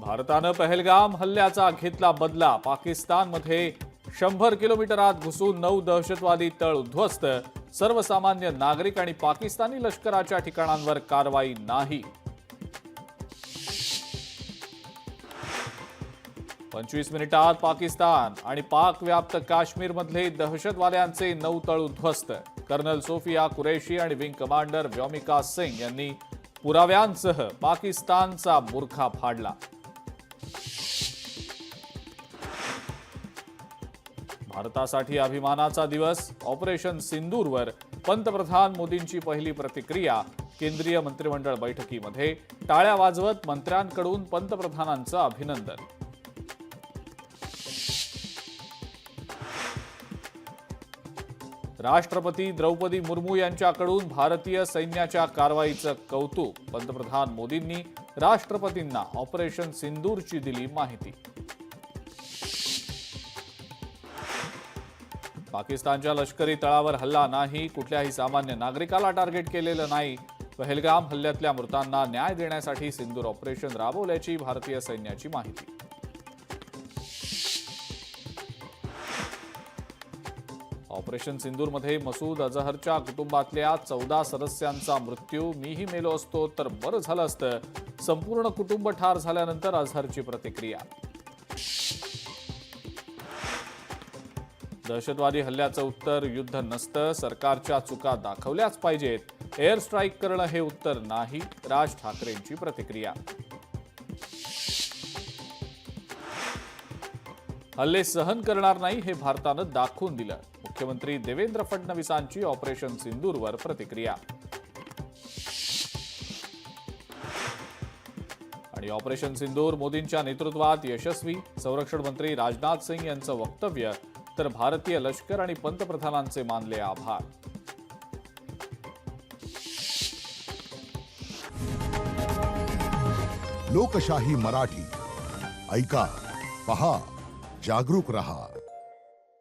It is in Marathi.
भारतानं पहलगाम हल्ल्याचा घेतला बदला। पाकिस्तानमध्ये 100 किलोमीटरात घुसून 9 दहशतवादी तळ उद्ध्वस्त। सर्वसामान्य नागरिक आणि पाकिस्तानी लष्कराच्या ठिकाणांवर कारवाई नाही। 25 मिनिटात पाकिस्तान आणि पाक व्याप्त काश्मीरमधले दहशतवाद्यांचे 9 तळ उद्ध्वस्त। कर्नल सोफिया कुरैशी आणि विंग कमांडर व्योमिका सिंग यांनी पुराव्यांसह पाकिस्तानचा बुरखा फाडला। भारतासाठी अभिमानाचा दिवस। ऑपरेशन सिंदूरवर पंतप्रधान मोदींची पहिली प्रतिक्रिया। केंद्रीय मंत्रिमंडळ बैठकीमध्ये टाळ्या वाजवत मंत्र्यांकडून पंतप्रधानांचं अभिनंदन। राष्ट्रपती द्रौपदी मुर्मू यांच्याकडून भारतीय सैन्याच्या कारवाईचं कौतुक। पंतप्रधान मोदींनी राष्ट्रपतींना ऑपरेशन सिंदूरची दिली माहिती। पाकिस्तानच्या लष्करी तळावर हल्ला नाही, कुठल्याही सामान्य नागरिकाला टार्गेट केलेलं नाही। पहलगाम हल्ल्यातल्या मृतांना न्याय देण्यासाठी सिंदूर ऑपरेशन राबवल्याची भारतीय सैन्याची माहिती। ऑपरेशन सिंदूरमध्ये मसूद अजहरच्या कुटुंबातल्या 14 सदस्यांचा मृत्यू। मीही मेलो असतो तर बरं झालं असतं। संपूर्ण कुटुंब ठार झाल्यानंतर अजहरची प्रतिक्रिया। दहशतवादी हल्ल्याचं उत्तर युद्ध नसतं, सरकारच्या चुका दाखवल्याच पाहिजेत। एअर स्ट्राईक करणं हे उत्तर नाही। राज ठाकरेंची प्रतिक्रिया। हल्ले सहन करणार नाही हे भारतानं दाखवून दिलं। मुख्यमंत्री देवेंद्र फडणवीसांची ऑपरेशन सिंदूरवर प्रतिक्रिया। आणि ऑपरेशन सिंदूर मोदींच्या नेतृत्वात यशस्वी। संरक्षण मंत्री राजनाथ सिंग यांचं वक्तव्य, तर भारतीय लष्कर आणि पंतप्रधानांचे मानले आभार। लोकशाही मराठी ऐका, पहा, जागरूक रहा।